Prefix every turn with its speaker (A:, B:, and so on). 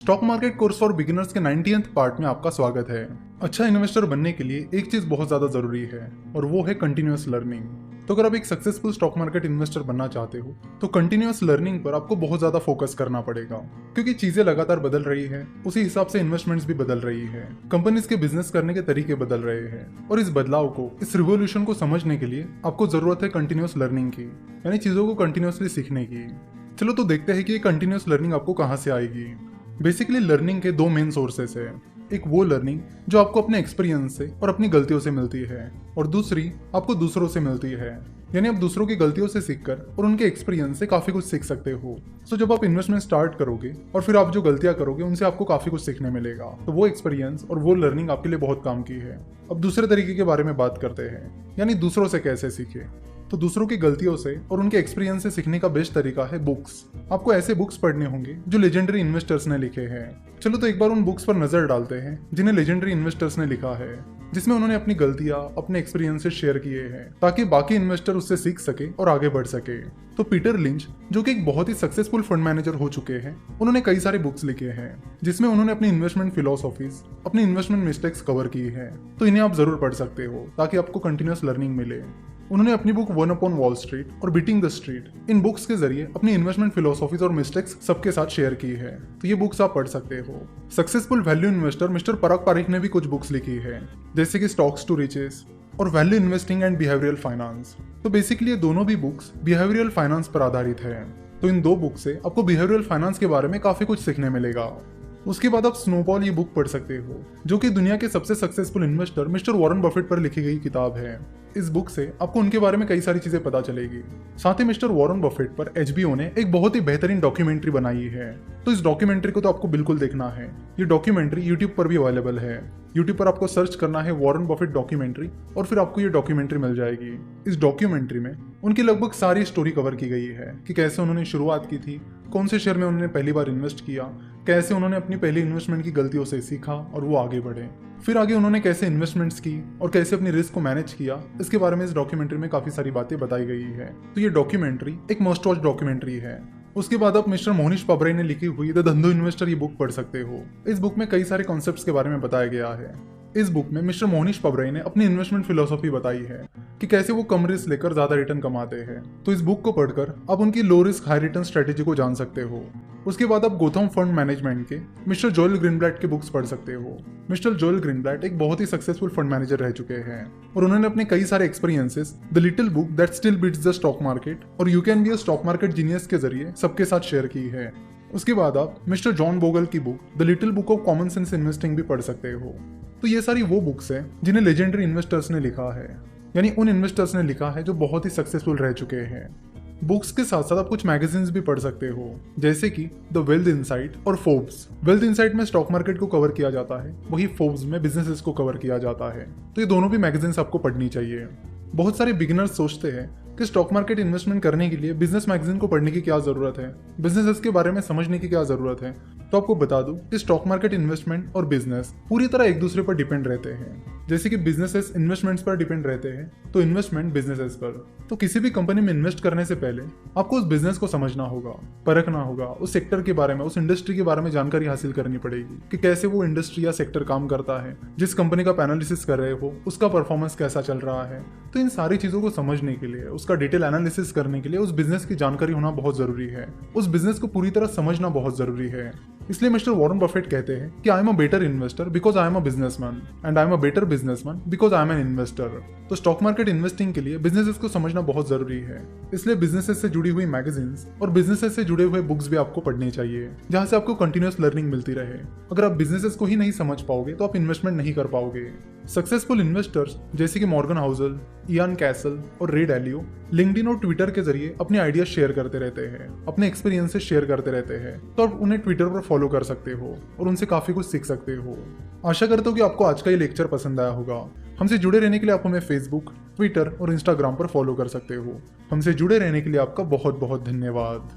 A: Stock market course for beginners के 90th part में आपका स्वागत है। अच्छा इन्वेस्टर बनने के लिए एक चीज बहुत ज्यादा जरूरी है और वो है कंटिन्यूअस लर्निंग। तो अगर आप एक सक्सेसफुल स्टॉक मार्केट इन्वेस्टर बनना चाहते हो तो कंटिन्यूअस लर्निंग पर आपको बहुत ज्यादा फोकस करना पड़ेगा, क्योंकि चीजें लगातार बदल रही है, उसी हिसाब से इन्वेस्टमेंट्स भी बदल रही है, कंपनीज के बिजनेस करने के तरीके बदल रहे हैं और इस बदलाव को, इस रिवोल्यूशन को समझने के लिए आपको जरूरत है कंटिन्यूअस लर्निंग की, यानी चीजों को कंटिन्यूअसली सीखने की। चलो तो देखते हैं कि ये कंटिन्यूअस लर्निंग आपको कहाँ से आएगी। बेसिकली लर्निंग के दो मेन सोर्सेस है। एक वो लर्निंग जो आपको अपने एक्सपीरियंस से और अपनी गलतियों से मिलती है, और दूसरी आपको दूसरों से मिलती है, यानी आप दूसरों की गलतियों से सीखकर और उनके एक्सपीरियंस से काफी कुछ सीख सकते हो। सो जब आप इन्वेस्टमेंट स्टार्ट करोगे और फिर आप जो गलतियां करोगे उनसे आपको काफी कुछ सीखने मिलेगा, तो वो एक्सपीरियंस और वो लर्निंग आपके लिए बहुत काम की है। अब दूसरे तरीके के बारे में बात करते हैं, यानी दूसरों से कैसे सीखे। तो दूसरों की गलतियों से और उनके एक्सपीरियंस से सीखने का बेस्ट तरीका है बुक्स। आपको ऐसे बुक्स पढ़ने होंगे जो लेजेंडरी इन्वेस्टर्स ने लिखे हैं। चलो तो एक बार उन बुक्स पर नजर डालते हैं जिन्हें लेजेंडरी इन्वेस्टर्स ने लिखा है, जिसमें उन्होंने अपनी गलतियां, अपने एक्सपीरियंसेस शेयर किए हैं ताकि बाकी इन्वेस्टर उससे सीख सके और आगे बढ़ सके। तो पीटर लिंच, जो कि एक बहुत ही सक्सेसफुल फंड मैनेजर हो चुके हैं, उन्होंने कई सारे बुक्स लिखे हैं जिसमें उन्होंने अपनी इन्वेस्टमेंट फिलोसॉफीज, अपनी इन्वेस्टमेंट मिस्टेक्स कवर की है। तो इन्हें आप जरूर पढ़ सकते हो ताकि आपको कंटिन्यूअस लर्निंग मिले। उन्होंने अपनी book one up on Wall Street और बीटिंग द स्ट्रीट, इन बुक्स के जरिए अपनी इन्वेस्टमेंट फिलोसॉफीज और मिस्टेक्स सबके साथ शेयर की है, तो ये बुक्स आप पढ़ सकते हो। सक्सेसफुल वैल्यू इन्वेस्टर मिस्टर पराग पारिख ने भी कुछ बुक्स लिखी है, जैसे कि स्टॉक्स टू रिचेस और value investing and behavioural finance. तो बेसिकली ये दोनों भी बुक्स बिहेवियरल फाइनेंस पर आधारित है। तो इन दो बुक से आपको बिहेवियरल फाइनेंस के बारे में काफी कुछ सीखने मिलेगा। उसके बाद आप स्नोबॉल ये बुक पढ़ सकते हो, जो कि दुनिया के सबसे successful investor mister Warren Buffett पर लिखी गई किताब है। इस बुक से आपको उनके बारे में कई सारी चीजें पता चलेगी। साथ ही मिस्टर वॉरेन बफेट पर HBO ने एक बहुत ही बेहतरीन डॉक्यूमेंट्री बनाई है, तो इस डॉक्यूमेंट्री को तो आपको बिल्कुल देखना है। ये डॉक्यूमेंट्री यूट्यूब पर भी अवेलेबल है। यूट्यूब पर आपको सर्च करना है वॉरेन बफेट डॉक्यूमेंट्री और फिर आपको ये डॉक्यूमेंट्री मिल जाएगी। इस डॉक्यूमेंट्री में उनकी लगभग सारी स्टोरी कवर की गई है कि कैसे उन्होंने शुरुआत की थी, कौन से शेयर में उन्होंने पहली बार इन्वेस्ट किया, कैसे उन्होंने अपनी पहली इन्वेस्टमेंट की गलतियों से सीखा और वो आगे बढ़े, फिर आगे उन्होंने कैसे इन्वेस्टमेंट्स की और कैसे अपनी रिस्क को मैनेज किया। इसके बारे में इस डॉक्यूमेंट्री में काफी सारी बातें बताई गई है। तो ये डॉक्यूमेंट्री एक मस्ट वॉच डॉक्यूमेंट्री है। उसके बाद आप मिस्टर मोहनीश पबराई ने लिखी हुई द धंधो इन्वेस्टर ये बुक पढ़ सकते हो। इस बुक में कई सारे कॉन्सेप्ट्स के बारे में बताया गया है। इस बुक में मिस्टर मोहनीश पबराई ने अपनी इन्वेस्टमेंट फिलोसॉफी बताई है कि कैसे वो कम रिस्क लेकर ज्यादा रिटर्न कमाते हैं। तो इस बुक को पढ़कर आप उनकी low risk high return strategy को जान सकते हो। उसके बाद आप गोथम फंड मैनेजमेंट के मिस्टर जोएल ग्रीनब्लैट के बुक्स पढ़ सकते हो। मिस्टर जोएल ग्रीनब्लैट एक बहुत ही सक्सेसफुल फंड मैनेजर रह चुके हैं और उन्होंने अपने कई सारे experiences the little book that still beats the stock market और you can be a stock market genius के जरिए सबके साथ शेयर की है। उसके बाद आप मिस्टर जॉन बोगल की book the little book of common sense investing भी पढ़ सकते हो। तो ये सारी वो बुक्स हैं जिन्हें लेजेंडरी इन्वेस्टर्स ने लिखा है, यानी उन इन्वेस्टर्स ने लिखा है जो बहुत ही सक्सेसफुल रह चुके हैं। बुक्स के साथ साथ आप कुछ मैगजीन्स भी पढ़ सकते हो, जैसे कि द वेल्थ इनसाइट और फोर्ब्स। वेल्थ इनसाइट में स्टॉक मार्केट को कवर किया जाता है, वही फोर्ब्स में बिजनेसेस को कवर किया जाता है। तो ये दोनों भी मैगजीन्स आपको पढ़नी चाहिए। बहुत सारे बिगिनर्स सोचते हैं कि स्टॉक मार्केट इन्वेस्टमेंट करने के लिए बिजनेस मैगजीन को पढ़ने की क्या जरूरत है, बिजनेसेस के बारे में समझने की क्या जरूरत है। तो आपको बता दूं कि स्टॉक मार्केट इन्वेस्टमेंट और बिजनेस पूरी तरह एक दूसरे पर डिपेंड रहते हैं। जैसे कि बिजनेसेस इन्वेस्टमेंट्स पर डिपेंड रहते हैं, तो इन्वेस्टमेंट बिजनेसेस पर। तो किसी भी कंपनी में इन्वेस्ट करने से पहले आपको उस बिजनेस को समझना होगा, परखना होगा, उस सेक्टर के बारे में, उस इंडस्ट्री के बारे में जानकारी हासिल करनी पड़ेगी कि कैसे वो इंडस्ट्री या सेक्टर काम करता है। जिस कंपनी का एनालिसिस कर रहे हो उसका परफॉर्मेंस कैसा चल रहा है। तो इन सारी चीजों को समझने के लिए, उसका डिटेल एनालिसिस करने के लिए उस बिजनेस की जानकारी होना बहुत जरूरी है। उस बिजनेस को पूरी तरह समझना बहुत जरूरी है। इसलिए मिस्टर वॉरेन बफेट कहते हैं कि I am a better investor because I am a businessman and I am a better businessman because I am an investor. तो स्टॉक मार्केट इन्वेस्टिंग के लिए बिजनेसेस को समझना बहुत जरूरी है। इसलिए बिजनेसेस से जुड़ी हुई मैगजीन्स और बिजनेसेस से जुड़े हुए बुक्स भी आपको पढ़नी चाहिए, जहां से आपको कंटिन्यूअस लर्निंग मिलती रहे। अगर आप बिजनेसेस को ही नहीं समझ पाओगे तो आप इन्वेस्टमेंट नहीं कर पाओगे। सक्सेसफुल इन्वेस्टर्स जैसे कि मॉर्गन हाउसल, इयान कैसल और रे डैलियो लिंक्डइन और ट्विटर के जरिए अपने आइडियाज शेयर करते रहते हैं, अपने एक्सपीरियंसेस शेयर करते रहते हैं। तो आप उन्हें ट्विटर पर फॉलो कर सकते हो और उनसे काफी कुछ सीख सकते हो। आशा करता हूँ कि आपको आज का ये लेक्चर पसंद आया होगा। हमसे जुड़े रहने के लिए आप हमें फेसबुक, ट्विटर और इंस्टाग्राम पर फॉलो कर सकते हो। हमसे जुड़े रहने के लिए आपका बहुत बहुत धन्यवाद।